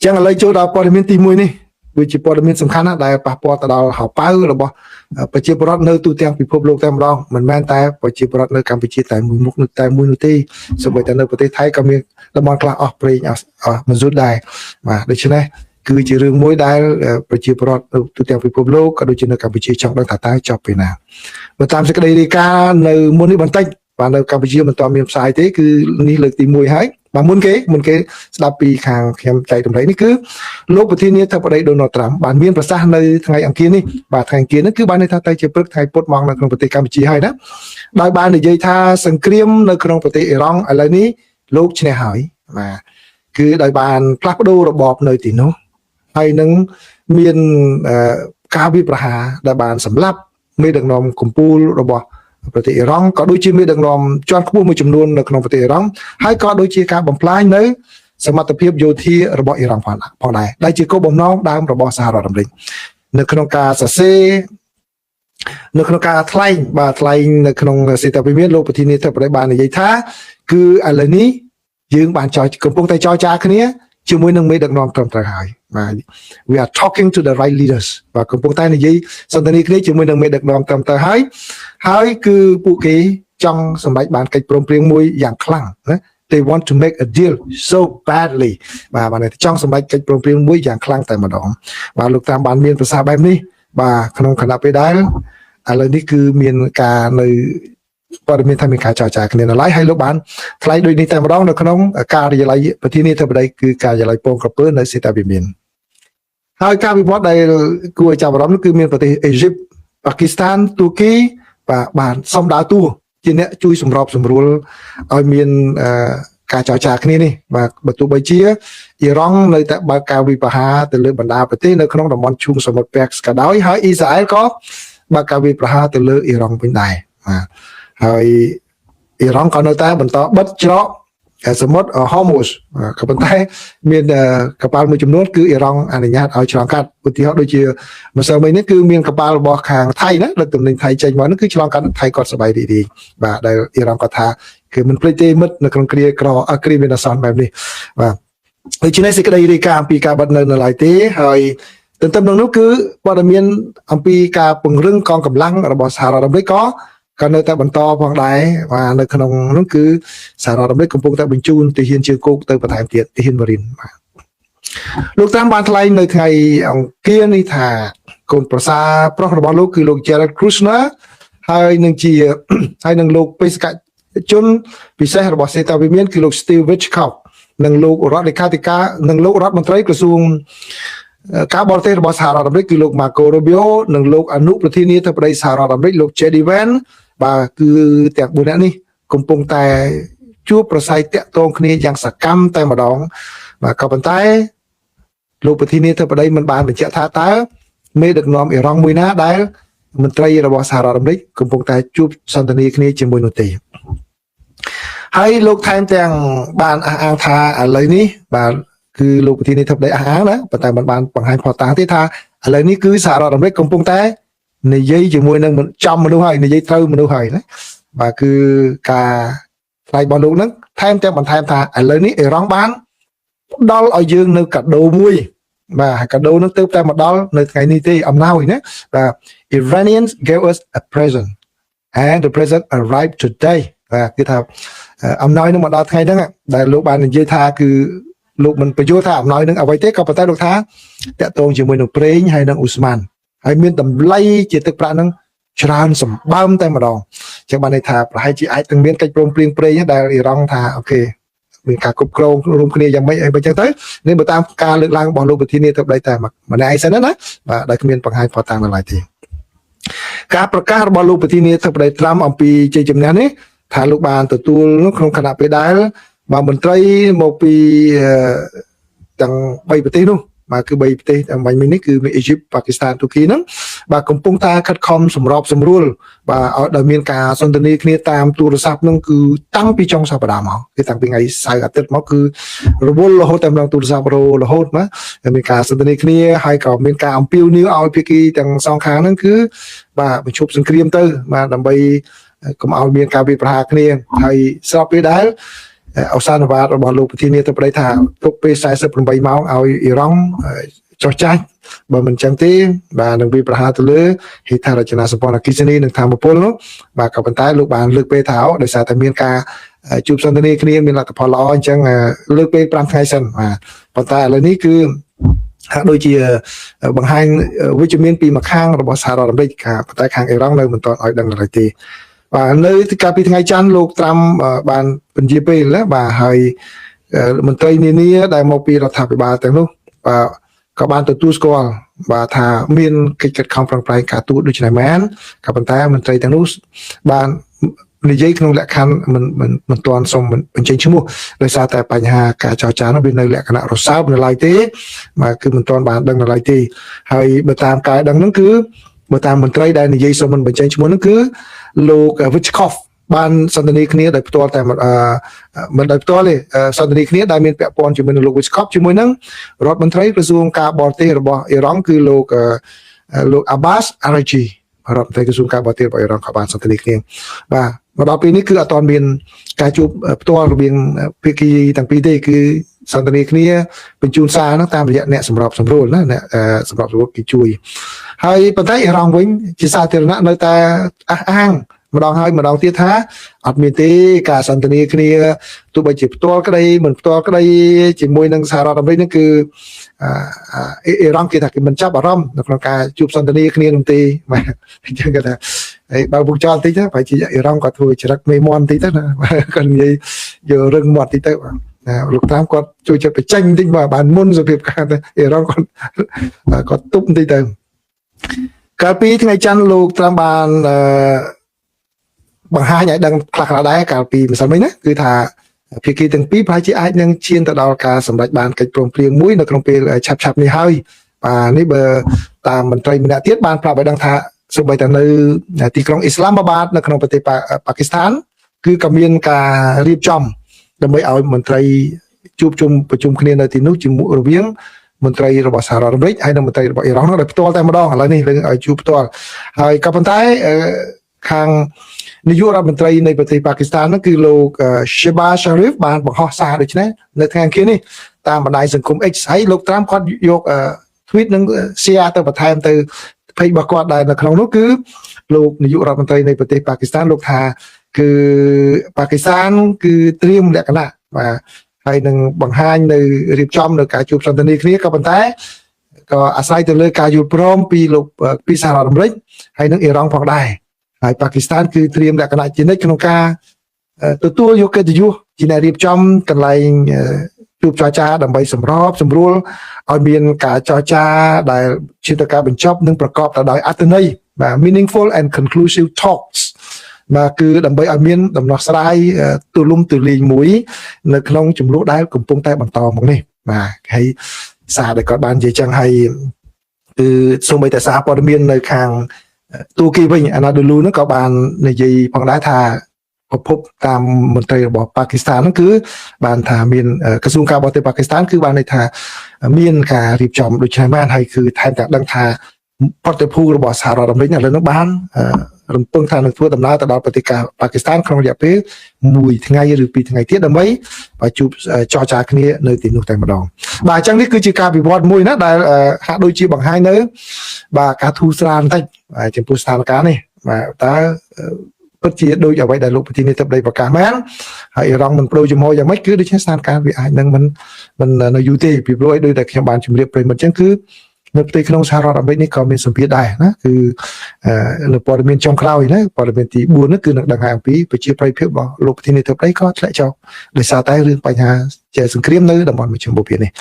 ចឹងឥឡូវចូលដល់ព័ត៌មានទី1នេះវាជាព័ត៌មានសំខាន់ណាស់ដែលប៉ះពាល់ទៅដល់ហៅប៉ៅរបស់ប្រជាពលរដ្ឋនៅទូទាំងពិភពលោកតែម្ដងមិនមែនតែប្រជាពលរដ្ឋនៅកម្ពុជាតែមួយមុខនោះតែមួយនោះទេសូម្បីតែនៅប្រទេសថៃក៏មានតំបន់ខ្លះអស់ប្រេងអស់មិនស៊ុតដែរបាទដូច្នេះគឺជារឿងមួយដែលប្រជាពលរដ្ឋទូទាំងពិភពលោកក៏ដូចជានៅកម្ពុជាចង់ដឹងថាតើចប់ពេលណាបើតាមសេចក្តីរាយការណ៍នៅមុននេះបន្តិចបាទនៅកម្ពុជាមិនទាន់មានផ្សាយទេគឺនេះលើកទី1ហើយបាទមុនគេស្ដាប់ពីខាងខ្ញុំចែកតម្លៃនេះគឺលោកប្រធានាធិបតី Donald Trump បានមានប្រសាសន៍នៅថ្ងៃអង្គារនេះបាទថ្ងៃអង្គារនេះគឺបានន័យថាតែជាព្រឹកថ្ងៃពុធមកនៅក្នុងប្រទេសកម្ពុជាហើយណាដោយបាននិយាយថាសង្គ្រាមនៅក្នុងប្រទេសអ៊ីរ៉ង់ឥឡូវនេះលោកឈ្នះហើយបាទគឺដោយបានផ្លាស់ប្ដូររបបនៅទីនោះហើយនឹងមានការវាយប្រហារដែលបានសម្លាប់មេដឹកនាំកំពូលរបស់ប្រទេសអ៊ីរ៉ង់ក៏ដូចជាមានដឹកនាំជាន់ខ្ពស់មួយចំនួននៅក្នុងប្រទេសអ៊ីរ៉ង់ហើយក៏ដូចជាការបំផ្លាញនៅសមត្ថភាពយោធារបស់អ៊ីរ៉ង់ផងដែរដែលជាគោលបំណងដើមរបស់សហរដ្ឋអាមេរិកនៅក្នុងការសរសេរនៅក្នុងការថ្លែងនៅក្នុងសេតាវិមានលោកប្រធានាធិបតីបាននិយាយថាគឺឥឡូវនេះយើងបានកំពុងតែចរចាគ្នាជាមួយនឹងមេដឹកនាំត្រឹមត្រូវហើយបាទ we are talking to the right leaders បាទកំពុងតែនិយាយសន្ទនាគ្នាជាមួយនឹងមេដឹកនាំត្រឹមត្រូវហើយគឺពួកគេចង់សម្រេចបានកិច្ចព្រមព្រៀងមួយយ៉ាងខ្លាំងណា they want to make a deal so badly បាទចង់សម្រេចកិច្ចព្រមព្រៀងមួយយ៉ាងខ្លាំងតែម្ដងបាទលោកតាមបានមានប្រសាសន៍បែបនេះបាទក្នុងគណៈពេលដែលឥឡូវនេះគឺមានការនៅព័ត៌មានថាមានការចរចាគ្នានៅឡើយហើយលោកបានថ្លែងដូចនេះតែម្ដងនៅក្នុងការិយាល័យប្រធានាធិបតីគឺការិយាល័យពងក្រពើនៅសេតាវិមានហើយការវិវត្តដែលគួរឲ្យចាប់អារម្មណ៍នោះគឺមានប្រទេសអេស៊ីបប៉ាគីស្ថានទូគីបានសូមដើរតួជាអ្នកជួយសម្របសម្រួលឲ្យមានការចរចាគ្នានេះបាទបើទោះបីជាអ៊ីរ៉ង់នៅតែបើកការវិបហាទៅលើបណ្ដាប្រទេសនៅក្នុងតំបន់ឈូងសមុទ្រពេកក៏ដោយហើយអ៊ីស្រាអែលក៏បើកការវិបហាទៅលើអ៊ីរ៉ង់វិញដែរបាទហើយអ៊ីរ៉ង់ក៏នៅតែបន្តបិទច្រកសមុទ្រហូមូសក៏ប៉ុន្តែមានកប៉ាល់មួយចំនួនគឺអ៊ីរ៉ង់អនុញ្ញាតឲ្យឆ្លងកាត់ឧទាហរណ៍ដូចជាម្សិលមិញនេះគឺមានកប៉ាល់របស់ខាងថៃណាដឹកទំនិញថៃចេញមកនោះគឺឆ្លងកាត់ថៃគាត់សប្បាយរីករាយបាទដែលអ៊ីរ៉ង់គាត់ថាគឺមិនភ្លេចទេមិត្តនៅក្នុងគ្រាមានអសន្នបែបនេះបាទដូច្នេះសេចក្តីរាយការណ៍អំពីការបិទនៅឡើយទេហើយទន្ទឹមនឹងនោះគឺព័ត៌មានអំពីការពង្រឹងកងកម្លាំងរបស់សហរដ្ឋអាមេរិកក៏នៅតែបន្តផងដែរបាទនៅក្នុងនោះគឺសហរដ្ឋអាមេរិកកំពុងតែបញ្ជូនទាហានជើងគោកទៅបន្ថែមទៀតទាហានម៉ារីនបាទលោកតាមបានថ្លែងនៅថ្ងៃអង្គារនេះថាកូនប្រសារប្រុសរបស់លោកគឺលោក Jared Kushner ហើយនឹងលោកបេសកជនពិសេសរបស់សេតាវិមានគឺលោក Steve Witkoff និងលោករដ្ឋលេខាធិការនិងលោករដ្ឋមន្ត្រីក្រសួងការបរទេសរបស់សហរដ្ឋអាមេរិកគឺលោក Marco Rubio និងលោកអនុប្រធានាធិបតីសហរដ្ឋអាមេរិកលោក JD Vance បាទគឺទាំង4នាក់នេះកំពុងតែជួបប្រស័យតាក់ទងគ្នាយ៉ាងសកម្មតែម្ដងបាទក៏ប៉ុន្តែលោកប្រធានាធិបតីមិនបានបញ្ជាក់ថាតើមេដឹកនាំអ៊ីរ៉ង់មួយណាដែលមន្ត្រីរបស់សហរដ្ឋអាមេរិកកំពុងតែជួបសន្ទនាគ្នាជាមួយនោះទេហើយលោកថែមទាំងបានអះអាងថាឥឡូវនេះបាទគឺលោកប្រធានាធិបតីអះអាងណាប៉ុន្តែមិនបានបង្ហាញផុសតាងទេថាឥឡូវនេះគឺសហរដ្ឋអាមេរិកកំពុងតែនិយាយជាមួយនឹងចំមនុស្សហើយនិយាយត្រូវមនុស្សហើយណាបាទគឺការថ្លៃរបស់លោកហ្នឹងថែមទាំងបន្ថែមថាឥឡូវនេះអ៊ីរ៉ង់បានផ្ដល់ឲ្យយើងនៅកាដូមួយបាទកាដូហ្នឹងទៅតែមកដល់នៅថ្ងៃនេះទេអំណោយណាបាទ Iranians gave us a present and the present arrived today បាទគឺថាអំណោយនឹងមកដល់ថ្ងៃហ្នឹងដែលលោកបាននិយាយថាគឺលោកមិនបញ្យល់ថាអំណោយនឹងអ្វីទេក៏ប៉ុន្តែលោកថាតាក់ទងជាមួយនឹងប្រេងហើយនឹងអ៊ូស្មានហើយមានតម្លៃជាទឹកប្រាក់នឹងច្រើនសម្បើមតែម្ដងអញ្ចឹងបានន័យថាប្រហែលជាអាចនឹងមានកិច្ចព្រមព្រៀងប្រេងដែលអ៊ីរ៉ង់ថាអូខេមានការគ្រប់គ្រងរួមគ្នាយ៉ាងម៉េចអីបើអញ្ចឹងទៅនេះបើតាមការលើកឡើងរបស់លោកប្រធានាធិបតីតែម្នាក់ឯងសិនណាបាទដែលគ្មានបង្ហាញផុសតាងនៅឡើយទេការប្រកាសរបស់លោកប្រធានាធិបតីត្រាំអំពីជ័យជំនះនេះថាលោកបានទទួលក្នុងគណៈពេលដែលបាទមន្ត្រីមកពីទាំង3ប្រទេសនោះបាទគឺ3ប្រទេសទាំងមិញនេះគឺមានអ៊ីជីបប៉ាគីស្ថានទូគីហ្នឹងបាទកំពុងតែខិតខំសម្របសម្រួលបាទឲ្យដោយមានការសន្ទនាគ្នាតាមទូរស័ព្ទហ្នឹងគឺតាំងពីចុងសប្តាហ៍មកគឺតាំងពីថ្ងៃសៅរ៍អាទិត្យមកគឺរវល់រហូតតែម្ដងទូរស័ព្ទរហូតណាមានការសន្ទនាគ្នាហើយក៏មានការអំពាវនាវឲ្យភាគីទាំងសងខាងហ្នឹងគឺបាទបញ្ឈប់សង្គ្រាមទៅបាទដើម្បីកុំឲ្យមានការវាយប្រហារគ្នាហើយស្របពេលដែល អសានវ៉ាតរបស់លោកប្រធានាធិបតីថាទុកពេល48ម៉ោងឲ្យអ៊ីរ៉ង់ចោះចាស់បើមិនចឹងទេបាទនឹងវាប្រហារទៅលើហេដ្ឋារចនាសម្ព័ន្ធអគ្គិសនីនិងធម្មពលនោះបាទក៏ប៉ុន្តែលោកបានលើកពេលថាដោយសារតែមានការជួបសន្ទនាគ្នាមានលទ្ធផលល្អអញ្ចឹងលើកពេល5ថ្ងៃសិនបាទប៉ុន្តែឥឡូវនេះគឺហាក់ដូចជាបង្ហាញវិជ្ជមានពីម្ខាងរបស់សហរដ្ឋអាមេរិកប៉ុន្តែខាងអ៊ីរ៉ង់នៅមិនទាន់ឲ្យដឹងឡើយទេបាទនៅកាលពីថ្ងៃច័ន្ទលោកត្រាំបានបញ្ជាពេលណាបាទហើយមន្ត្រីនានាដែលមកពីរដ្ឋាភិបាលទាំងនោះបាទក៏បានទទួលស្គាល់បាទថាមានកិច្ចខិតខំប្រឹងប្រែងការទូតដូចនេះមែនក៏ប៉ុន្តែមន្ត្រីទាំងនោះបាននិយាយក្នុងលក្ខខណ្ឌមិនទាន់សូមបញ្ចេញឈ្មោះដោយសារតែបញ្ហាការចរចានោះវានៅលក្ខណៈរសើបនៅឡើយទេបាទគឺមិនទាន់បានដឹងនៅឡើយទេហើយបើតាមការដឹងហ្នឹងគឺបើតាមមន្ត្រីដែលនិយាយសូមមិនបញ្ចេញឈ្មោះហ្នឹងគឺលោក Witchkov បានសន្ទនាគ្នាដោយផ្ទាល់តែមិនដោយផ្ទាល់ទេសន្ទនាគ្នាដែលមានពាក់ព័ន្ធជាមួយនឹងលោក Witchkov ជាមួយនឹងរដ្ឋមន្ត្រីក្រសួងការបរទេសរបស់អ៊ីរ៉ង់គឺលោក Abbas Araghchi រដ្ឋមន្ត្រីក្រសួងការបរទេសរបស់អ៊ីរ៉ង់ក៏បានសន្ទនាគ្នាបាទមកដល់ពេលនេះគឺអត់ទាន់មានការជួបផ្ទាល់រវាងភាគីទាំងពីរទេគឺសន្ទនាគ្នាបញ្ជូនសារហ្នឹងតាមរយៈអ្នកសម្របសម្រួលណាអ្នកសម្របសម្រួលគេជួយហើយប៉ុន្តែអ៊ីរ៉ង់វិញជាសាធារណៈនៅតែអះអាងម្ដងហើយម្ដងទៀតថាអត់មានទេការសន្ទនាគ្នាទោះបីជាផ្ទាល់ក្តីមិនផ្ទាល់ក្តីជាមួយនឹងសហរដ្ឋអាមេរិកហ្នឹងគឺអ៊ីរ៉ង់គេថាគេមិនចាប់អារម្មណ៍នៅក្នុងការជួបសន្ទនាគ្នានោះទេបាទអញ្ចឹងគេថាហើយបើពុកចោលតិចទៅប្រហែលជាអ៊ីរ៉ង់ក៏ធ្វើច្រឹកមេមន់តិចទៅណាគាត់និយាយយករឹងមាត់តិចទៅបាទលោកត្រាំគាត់ជួយចិត្តបញ្ចេញបន្តិចបាទបានមុនសភាពការទៅអ៊ីរ៉ង់គាត់ទប់បន្តិចទៅកាលពីថ្ងៃច័ន្ទលោកត្រាំបានបង្ហាញឲ្យដឹងខ្លះៗដែរកាលពីម្សិលមិញណាគឺថាភាគីទាំងពីរប្រហែលជាអាចនឹងឈានទៅដល់ការសម្រេចបានកិច្ចព្រមព្រៀងមួយនៅក្នុងពេលឆាប់ៗនេះហើយបាទនេះបើតាមមន្ត្រីម្នាក់ទៀតបានប្រាប់ឲ្យដឹងថាសូម្បីតែនៅទីក្រុងអ៊ីស្លាមាបាតនៅក្នុងប្រទេសប៉ាគីស្ថានគឺក៏មានការរៀបចំដើម្បីឲ្យមន្ត្រីជួបជុំប្រជុំគ្នានៅទីនោះជាមួយរវាងមន្ត្រីរបស់សហរដ្ឋអាមេរិកហើយនិងមន្ត្រីរបស់អ៊ីរ៉ង់នោះដោយផ្ទាល់តែម្ដងឥឡូវនេះលើឲ្យជួបផ្ទាល់ហើយក៏ប៉ុន្តែខាងនាយករដ្ឋមន្ត្រីនៃប្រទេសប៉ាគីស្ថាននោះគឺលោក Shehbaz Sharif បានបង្ហោះសារដូចនេះនៅថ្ងៃអង្គារនេះតាមបណ្ដាញសង្គម X ហើយលោកត្រាំគាត់យក tweet នឹង share ទៅបន្ថែមទៅ page របស់គាត់ដែលនៅក្នុងនោះគឺលោកនាយករដ្ឋមន្ត្រីនៃប្រទេសប៉ាគីស្ថានលោកថាគឺប៉ាគីស្ថានគឺត្រៀមលក្ខណៈបាទហើយនឹងបង្ហាញនៅរៀបចំនៅការជួបសន្ទនាគ្នាក៏ប៉ុន្តែក៏អាស្រ័យទៅលើការយល់ព្រមពីលោកពីសហរដ្ឋអាមេរិកហើយនឹងអ៊ីរ៉ង់ផងដែរហើយប៉ាគីស្ថានគឺត្រៀមលក្ខណៈជានិច្ចក្នុងការទទួលយកកិត្តិយសជាអ្នករៀបចំកន្លែងជួបចរចាដើម្បីសម្របសម្រួលឲ្យមានការចរចាដែលជាទៅការបញ្ចប់និងប្រកបទៅដោយអត្ថន័យបាទ meaningful and conclusive talks បាទគឺដើម្បីឲ្យមានដំណោះស្រាយទូលំទូលាយមួយនៅក្នុងចំនួនដែលកំពុងតែបន្តមកនេះបាទហើយសារដែលគាត់បាននិយាយចឹងហើយគឺសូម្បីតែសារព័ត៌មាននៅខាងទូគីវិញអាណាដូលូនោះក៏បាននិយាយផងដែរថាប្រភពតាមមន្ត្រីរបស់ប៉ាគីស្ថាននោះគឺបានថាមានក្រសួងការបរទេសប៉ាគីស្ថានគឺបានន័យថាមានការរៀបចំដូចនេះបានហើយគឺថែមទាំងដឹងថាប្រតិភូរបស់សហរដ្ឋអាមេរិកឥឡូវនោះបានរំពឹងថានឹងធ្វើដំណើរទៅដល់ប្រទេសប៉ាគីស្ថានក្នុងរយៈពេល1ថ្ងៃឬ2ថ្ងៃទៀតដើម្បីជួបចរចាគ្នានៅទីនោះតែម្ដងបាទអញ្ចឹងនេះគឺជាការវិវត្តមួយណាដែលហាក់ដូចជាបង្ហាញនៅបាទការធូរស្រាលបន្តិចចំពោះស្ថានភាពនេះបាទតើពិតជាដូចអ្វីដែលលោកប្រធានាធិបតីប្រកាសមែនហើយអ៊ីរ៉ង់មិនប្រូចំហយ៉ាងម៉េចគឺដូចជាស្ថានភាពវាអាចនឹងមិននៅយូរទេពីព្រោះដូចតែខ្ញុំបានជម្រាបប្រិយមិត្តអញ្ចឹងគឺនៅផ្ទៃក្នុងសហរដ្ឋអាមេរិកនេះក៏មានសម្ពាធដែរណាគឺនៅព័ត៌មានចុងក្រោយណាព័ត៌មានទី4នោះគឺនឹងដឹងអំពីប្រជាប្រិយភាពរបស់លោកប្រធានាធិបតីក៏ធ្លាក់ចុះដោយសារតែរឿងបញ្ហាជាសង្គ្រាមនៅតំបន់មជ្ឈិមបូព៌ានេះ